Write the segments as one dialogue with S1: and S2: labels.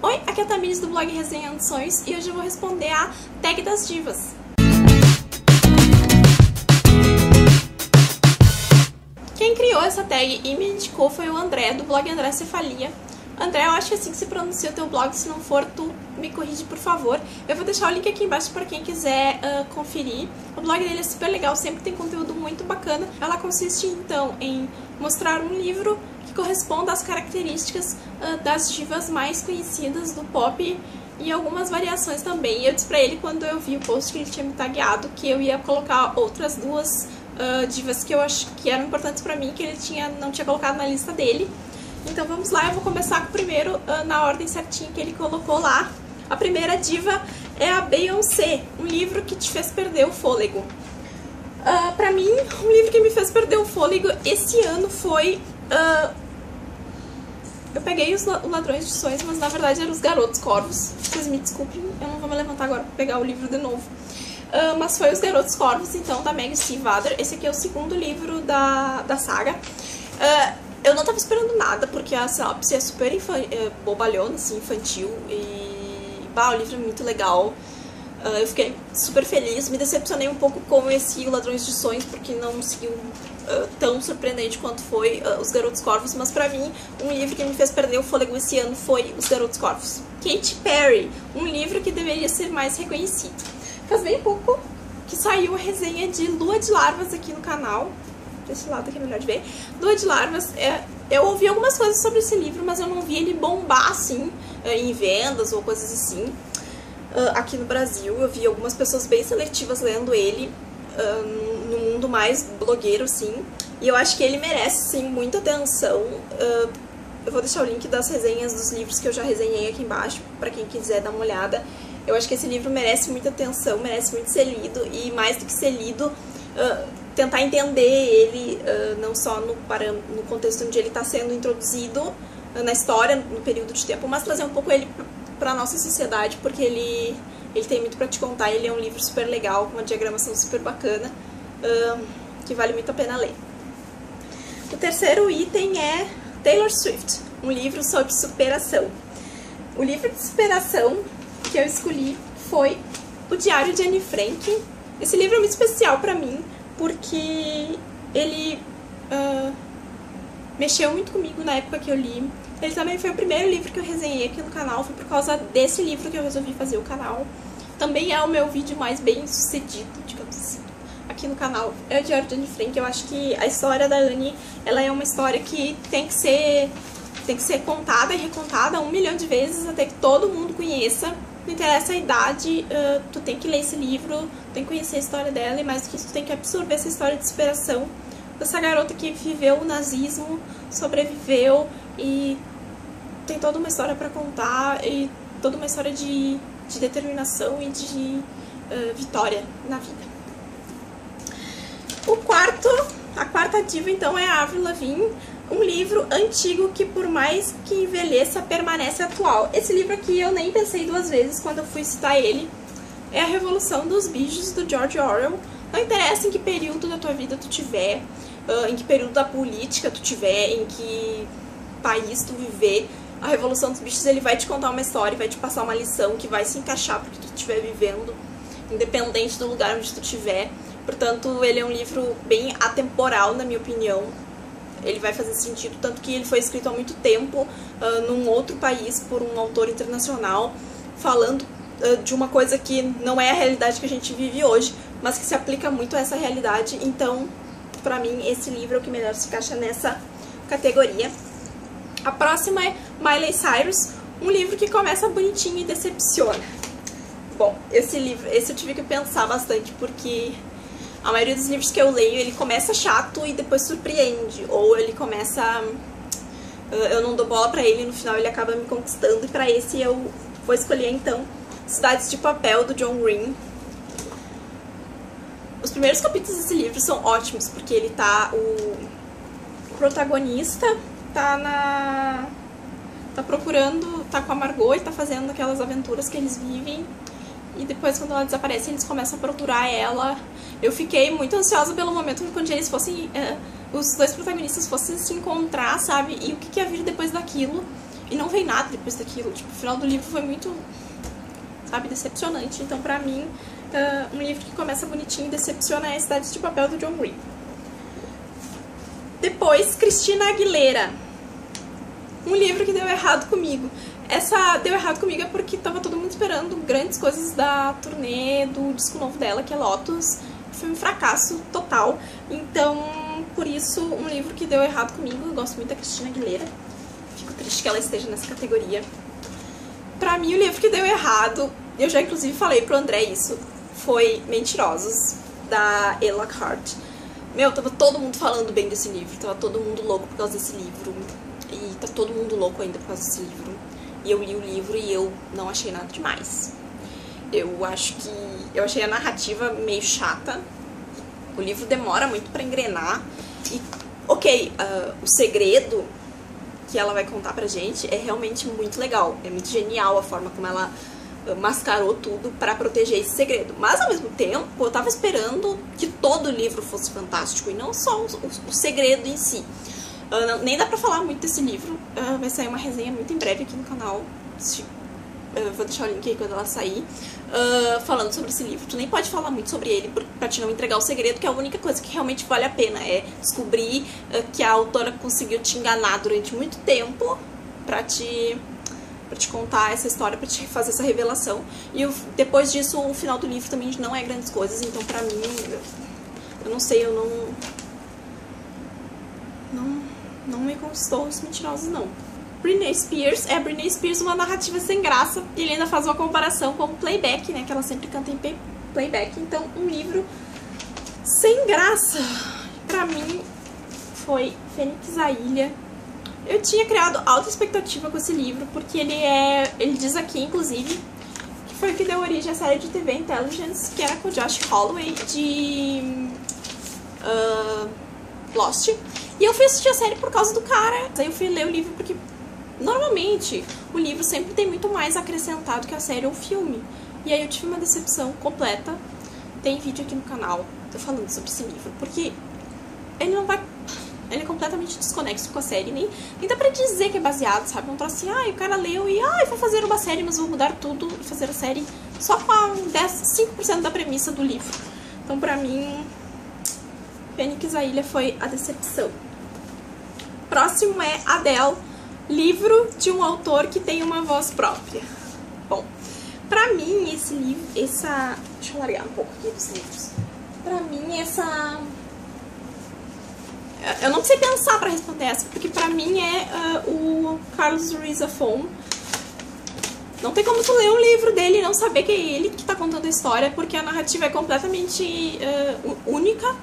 S1: Oi, aqui é a Tamiris do blog Resenhando Sonhos e hoje eu vou responder a tag das divas. Quem criou essa tag e me indicou foi o André, do blog André Cefalia. André, eu acho que é assim que se pronuncia o teu blog, se não for, tu me corrige, por favor. Eu vou deixar o link aqui embaixo para quem quiser conferir. O blog dele é super legal, sempre tem conteúdo muito bacana. Ela consiste, então, em mostrar um livro que corresponda às características das divas mais conhecidas do pop e algumas variações também. E eu disse pra ele, quando eu vi o post que ele tinha me tagueado, que eu ia colocar outras duas divas que eu acho que eram importantes pra mim, que ele não tinha colocado na lista dele. Então vamos lá, eu vou começar com o primeiro na ordem certinha que ele colocou lá. A primeira diva é a Beyoncé, um livro que te fez perder o fôlego. Pra mim, um livro que me fez perder o fôlego esse ano foi... eu peguei os Ladrões de Sonhos, mas na verdade eram os Garotos Corvos. Vocês me desculpem, eu não vou me levantar agora pra pegar o livro de novo. Mas foi Os Garotos Corvos, então, da Meg Stiefvater. Esse aqui é o segundo livro da saga. Eu não tava esperando nada, porque a sinopse é super bobalhona, assim, infantil. E o livro é muito legal. Eu fiquei super feliz. Me decepcionei um pouco com esse Ladrões de Sonhos, porque não seguiu tão surpreendente quanto foi Os Garotos Corvos. Mas pra mim, um livro que me fez perder o fôlego esse ano foi Os Garotos Corvos. Katy Perry, um livro que deveria ser mais reconhecido. Faz bem pouco que saiu a resenha de Lua de Larvas aqui no canal. Desse lado aqui é melhor de ver. Lua de Larvas, eu ouvi algumas coisas sobre esse livro, mas eu não vi ele bombar, assim, em vendas ou coisas assim. Aqui no Brasil, eu vi algumas pessoas bem seletivas lendo ele, no mundo mais blogueiro, assim. E eu acho que ele merece, sim, muita atenção. Eu vou deixar o link das resenhas dos livros que eu já resenhei aqui embaixo, pra quem quiser dar uma olhada. Eu acho que esse livro merece muita atenção, merece muito ser lido, e mais do que ser lido, tentar entender ele, não só no contexto onde ele está sendo introduzido na história, no período de tempo, mas trazer um pouco ele para a nossa sociedade, porque ele tem muito para te contar. Ele é um livro super legal, com uma diagramação super bacana, que vale muito a pena ler. O terceiro item é Taylor Swift, um livro sobre superação. O livro de superação que eu escolhi foi O Diário de Anne Frank. Esse livro é muito especial para mim, porque ele mexeu muito comigo na época que eu li. Ele também foi o primeiro livro que eu resenhei aqui no canal, foi por causa desse livro que eu resolvi fazer o canal. Também é o meu vídeo mais bem sucedido, digamos assim, aqui no canal. É o Diário de Anne Frank. Eu acho que a história da Anne, ela é uma história que tem que ser contada e recontada 1 milhão de vezes até que todo mundo conheça. Não interessa a idade, tu tem que ler esse livro, tem que conhecer a história dela, e mais do que isso, tu tem que absorver essa história de superação dessa garota que viveu o nazismo, sobreviveu e tem toda uma história pra contar, e toda uma história de determinação e de vitória na vida. A quarta diva, então, é a Avril Lavigne. Um livro antigo que, por mais que envelheça, permanece atual. Esse livro aqui eu nem pensei duas vezes quando eu fui citar ele. É A Revolução dos Bichos, do George Orwell. Não interessa em que período da tua vida tu tiver, em que período da política tu tiver, em que país tu viver. A Revolução dos Bichos, ele vai te contar uma história, vai te passar uma lição que vai se encaixar porque tu estiver vivendo, independente do lugar onde tu estiver. Portanto, ele é um livro bem atemporal, na minha opinião. Ele vai fazer sentido, tanto que ele foi escrito há muito tempo, num outro país, por um autor internacional, falando de uma coisa que não é a realidade que a gente vive hoje, mas que se aplica muito a essa realidade. Então, pra mim, esse livro é o que melhor se encaixa nessa categoria. A próxima é Miley Cyrus, um livro que começa bonitinho e decepciona. Bom, esse eu tive que pensar bastante, porque a maioria dos livros que eu leio, ele começa chato e depois surpreende. Ou ele começa... eu não dou bola pra ele e no final ele acaba me conquistando. E pra esse eu vou escolher, então, Cidades de Papel, do John Green. Os primeiros capítulos desse livro são ótimos, porque ele tá... O protagonista tá procurando... Tá com a Margot e tá fazendo aquelas aventuras que eles vivem. E depois, quando ela desaparece, eles começam a procurar ela. Eu fiquei muito ansiosa pelo momento quando eles fossem... os dois protagonistas fossem se encontrar, sabe? E o que ia vir depois daquilo. e não vem nada depois daquilo. Tipo, o final do livro foi muito, sabe, decepcionante. Então, pra mim, um livro que começa bonitinho e decepciona é A Cidade de Papel, do John Green. Depois, Christina Aguilera. Um livro que deu errado comigo. Essa deu errado comigo é porque tava todo mundo esperando grandes coisas da turnê do disco novo dela, que é Lotus. Foi um fracasso total. Então, por isso, um livro que deu errado comigo. Eu gosto muito da Christina Aguilera. Fico triste que ela esteja nessa categoria. Pra mim, o livro que deu errado, eu já inclusive falei pro André isso, foi Mentirosos, da Ella Hart. Meu, tava todo mundo falando bem desse livro, tava todo mundo louco por causa desse livro. E tá todo mundo louco ainda por causa desse livro. E eu li o livro e eu não achei nada demais. Eu achei a narrativa meio chata. O livro demora muito pra engrenar. E, ok, o segredo que ela vai contar pra gente é realmente muito legal. É muito genial a forma como ela mascarou tudo pra proteger esse segredo. Mas, ao mesmo tempo, eu tava esperando que todo o livro fosse fantástico e não só o segredo em si. Nem dá pra falar muito desse livro. Vai sair uma resenha muito em breve aqui no canal. Vou deixar o link aí quando ela sair. Falando sobre esse livro. Tu nem pode falar muito sobre ele pra te não entregar o segredo, que é a única coisa que realmente vale a pena. É descobrir que a autora conseguiu te enganar durante muito tempo pra te contar essa história, pra te fazer essa revelação. E depois disso, o final do livro também não é grandes coisas. Então, pra mim, eu não sei, não me conquistou os Mentirosos, não. Britney Spears. Britney Spears, uma narrativa sem graça. E ele ainda faz uma comparação com o Playback, né? Que ela sempre canta em Playback. Então, um livro sem graça. Pra mim, foi Fênix à Ilha. Eu tinha criado alta expectativa com esse livro, porque ele diz aqui, inclusive, que foi o que deu origem à série de TV Intelligence, que era com o Josh Holloway, de Lost. E eu fui assistir a série por causa do cara. Aí eu fui ler o livro porque, normalmente, o livro sempre tem muito mais acrescentado que a série ou o filme. E aí eu tive uma decepção completa. Tem vídeo aqui no canal eu falando sobre esse livro, porque ele não vai... Ele é completamente desconexo com a série. Nem dá pra dizer que é baseado, sabe? Não troço assim, o cara leu e, vou fazer uma série, mas vou mudar tudo e fazer a série só com 5% da premissa do livro. Então, pra mim, Fênix à Ilha foi a decepção. Próximo é Adele, livro de um autor que tem uma voz própria. Bom, pra mim, esse livro, deixa eu largar um pouco aqui dos livros. Pra mim, eu não sei pensar pra responder essa, porque pra mim é o Carlos Ruiz Zafón. Não tem como tu ler um livro dele e não saber que é ele que tá contando a história, porque a narrativa é completamente única.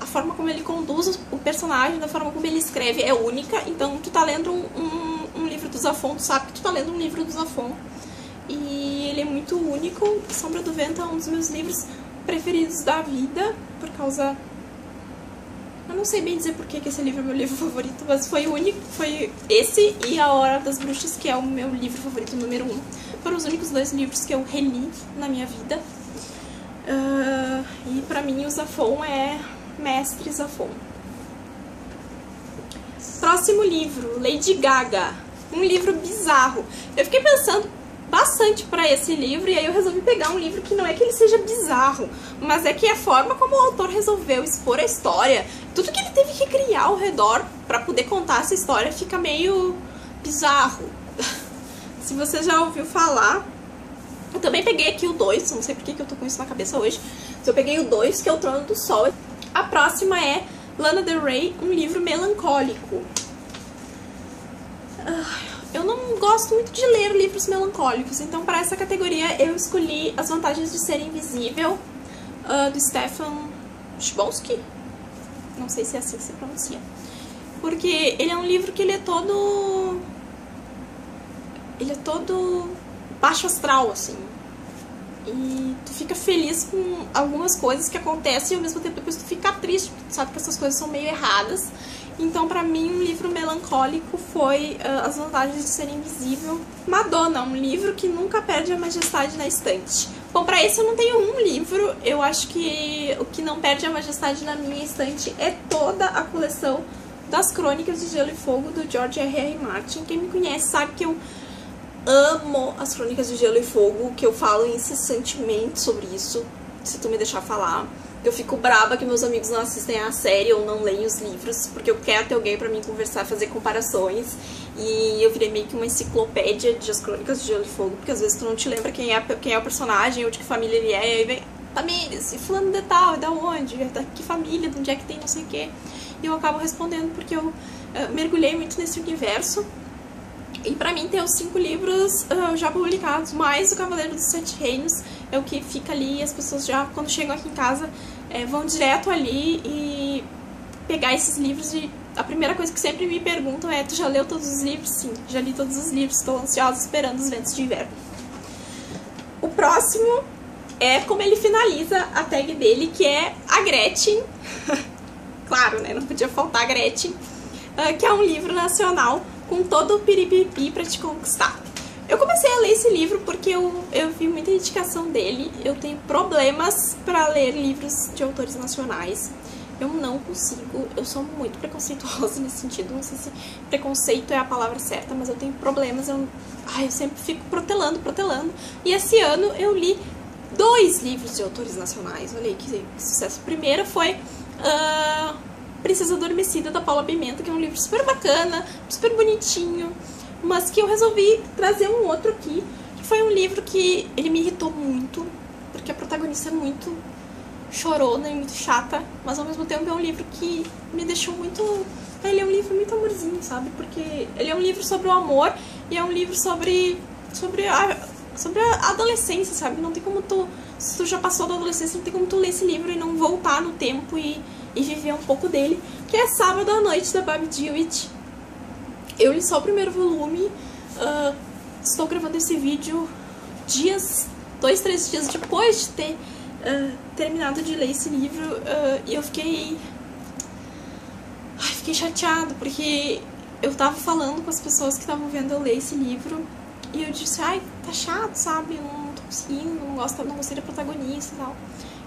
S1: A forma como ele conduz o personagem, da forma como ele escreve é única. Então, tu tá lendo um livro do Zafón, tu sabe que tu tá lendo um livro do Zafón. E ele é muito único. Sombra do Vento é um dos meus livros preferidos da vida, por causa... Eu não sei bem dizer por que esse livro é meu livro favorito, mas foi único. Foi esse e A Hora das Bruxas, que é o meu livro favorito número 1. Foram os únicos 2 livros que eu reli na minha vida. E pra mim o Zafón é Mestre Zafón. Próximo livro, Lady Gaga. Um livro bizarro. Eu fiquei pensando bastante pra esse livro, e aí eu resolvi pegar um livro que não é que ele seja bizarro, mas é que a forma como o autor resolveu expor a história, tudo que ele teve que criar ao redor pra poder contar essa história fica meio bizarro. Se você já ouviu falar, eu também peguei aqui o 2, não sei por que eu tô com isso na cabeça hoje, mas eu peguei o 2, que é o Trono do Sol. A próxima é Lana Del Rey, um livro melancólico. Eu não gosto muito de ler livros melancólicos, então para essa categoria eu escolhi As Vantagens de Ser Invisível, do Stefan Chbosky. Não sei se é assim que se pronuncia. Porque ele é um livro que ele é todo baixo astral, assim. E tu fica feliz com algumas coisas que acontecem e ao mesmo tempo depois tu fica triste, porque tu sabe que essas coisas são meio erradas. Então, pra mim, um livro melancólico foi As Vantagens de Ser Invisível. Madonna, um livro que nunca perde a majestade na estante. Bom, pra esse eu não tenho um livro. Eu acho que o que não perde a majestade na minha estante é toda a coleção das Crônicas de Gelo e Fogo, do George R.R. Martin. Quem me conhece sabe que eu amo as Crônicas de Gelo e Fogo, que eu falo incessantemente sobre isso, se tu me deixar falar. Eu fico braba que meus amigos não assistem a série ou não leem os livros, porque eu quero ter alguém pra mim conversar, fazer comparações. E eu virei meio que uma enciclopédia de As Crônicas de Gelo e Fogo, porque às vezes tu não te lembra quem é o personagem ou de que família ele é, e aí vem Tamires, e fulano de tal, e da onde, da que família, de onde é que tem não sei o quê. E eu acabo respondendo porque eu mergulhei muito nesse universo. E pra mim ter os 5 livros já publicados, mais o Cavaleiro dos 7 Reinos, é o que fica ali, e as pessoas já, quando chegam aqui em casa, vão direto ali e pegar esses livros. E a primeira coisa que sempre me perguntam é: tu já leu todos os livros? Sim, já li todos os livros, estou ansiosa esperando Os Ventos de Inverno. O próximo é como ele finaliza a tag dele, que é a Gretchen. Claro, né, não podia faltar a Gretchen, que é um livro nacional com todo o piripipi pra te conquistar. Eu comecei a ler esse livro porque eu vi muita indicação dele. Eu tenho problemas pra ler livros de autores nacionais. Eu não consigo, eu sou muito preconceituosa nesse sentido. Não sei se preconceito é a palavra certa, mas eu tenho problemas. Eu sempre fico protelando. E esse ano eu li 2 livros de autores nacionais. Olha aí que sucesso. O primeiro foi Princesa Adormecida, da Paula Pimenta, que é um livro super bacana, super bonitinho, mas que eu resolvi trazer um outro aqui, que foi um livro que ele me irritou muito, porque a protagonista é muito chorona e muito chata, mas ao mesmo tempo é um livro que me deixou muito... Ele é um livro muito amorzinho, sabe? Porque ele é um livro sobre o amor e é um livro sobre a adolescência, sabe? Não tem como tu... Se tu já passou da adolescência, não tem como tu ler esse livro e não voltar no tempo e viver um pouco dele, que é Sábado à Noite, da Bobby Dewitt. Eu li só o primeiro volume, estou gravando esse vídeo 2, 3 dias depois de ter terminado de ler esse livro, e eu fiquei chateada, porque eu tava falando com as pessoas que estavam vendo eu ler esse livro, e eu disse: tá chato, sabe, eu não tô conseguindo, não gostei da protagonista e tal.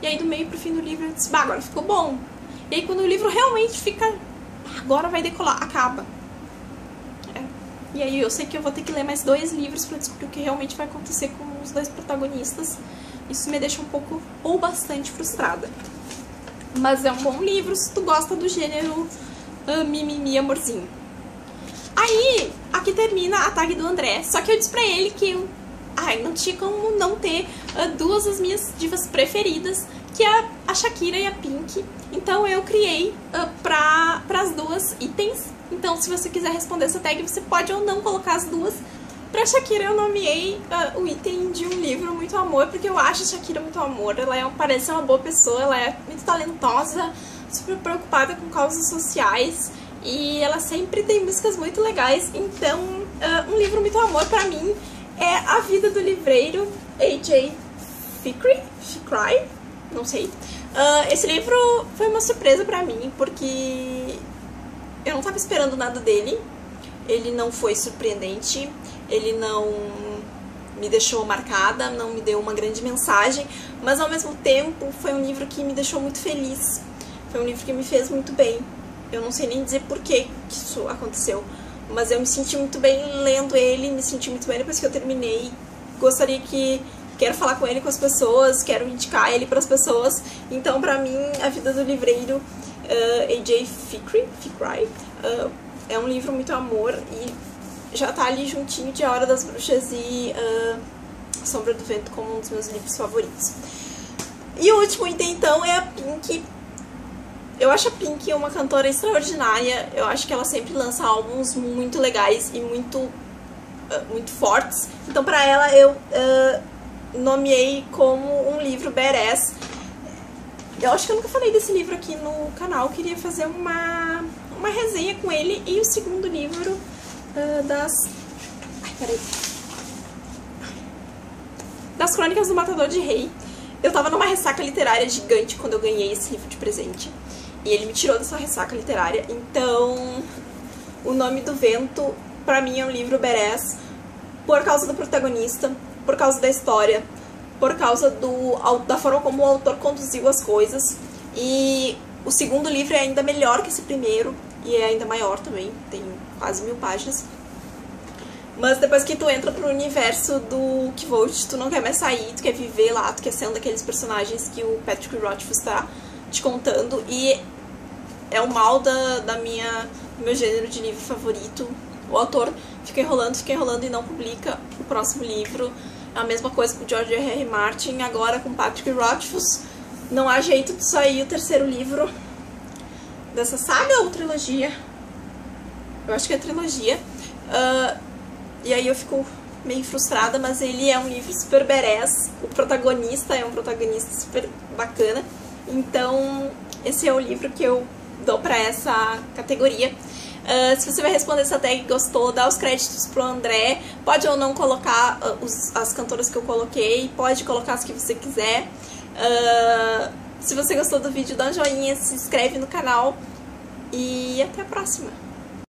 S1: E aí do meio pro fim do livro eu disse: agora ficou bom. E aí quando o livro realmente fica, agora vai decolar, acaba. E aí eu sei que eu vou ter que ler mais 2 livros pra descobrir o que realmente vai acontecer com os 2 protagonistas. Isso me deixa um pouco ou bastante frustrada. Mas é um bom livro se tu gosta do gênero mimimi amorzinho. Aí, aqui termina a tag do André, só que eu disse pra ele que não tinha como não ter 2 das minhas divas preferidas, que é a Shakira e a Pink. Então eu criei para as 2 itens. Então se você quiser responder essa tag, você pode ou não colocar as 2. Pra Shakira eu nomeei o item de um livro, Muito Amor, porque eu acho a Shakira muito amor. Ela parece uma boa pessoa, ela é muito talentosa, super preocupada com causas sociais, e ela sempre tem músicas muito legais. Então um livro Muito Amor pra mim é A Vida do Livreiro, A.J. Fikry, não sei. Esse livro foi uma surpresa pra mim, porque eu não tava esperando nada dele. Ele não foi surpreendente, ele não me deixou marcada, não me deu uma grande mensagem, mas ao mesmo tempo foi um livro que me deixou muito feliz. Foi um livro que me fez muito bem. Eu não sei nem dizer por que isso aconteceu, mas eu me senti muito bem lendo ele, me senti muito bem depois que eu terminei. Quero falar com ele, com as pessoas, quero indicar ele para as pessoas. Então, pra mim, A Vida do Livreiro, A.J. Fikry, é um livro muito amor, e já tá ali juntinho de A Hora das Bruxas e Sombra do Vento como um dos meus livros favoritos. E o último item, então, é a Pink. Eu acho a Pink uma cantora extraordinária. Eu acho que ela sempre lança álbuns muito legais e muito fortes. Então, pra ela, eu nomeei como um livro badass. Eu acho que eu nunca falei desse livro aqui no canal. Eu queria fazer uma resenha com ele. E o segundo livro das Crônicas do Matador de Rei. Eu tava numa ressaca literária gigante quando eu ganhei esse livro de presente. E ele me tirou dessa ressaca literária. Então, O Nome do Vento, pra mim, é um livro badass por causa do protagonista, por causa da história, por causa da forma como o autor conduziu as coisas. E o segundo livro é ainda melhor que esse primeiro, e é ainda maior também, tem quase 1000 páginas. Mas depois que tu entra pro universo do Kvold, tu não quer mais sair, tu quer viver lá, tu quer ser um daqueles personagens que o Patrick Rothfuss tá te contando. E é o mal do meu gênero de livro favorito. O autor fica enrolando e não publica o próximo livro. A mesma coisa com o George R. R. Martin, agora com Patrick Rothfuss. Não há jeito de sair o terceiro livro dessa saga ou trilogia. Eu acho que é trilogia. E aí eu fico meio frustrada, mas ele é um livro super badass. O protagonista é um protagonista super bacana. Então, esse é o livro que eu dou pra essa categoria. Se você vai responder essa tag gostou, dá os créditos pro André. Pode ou não colocar as cantoras que eu coloquei, pode colocar as que você quiser. Se você gostou do vídeo, dá um joinha, se inscreve no canal e até a próxima!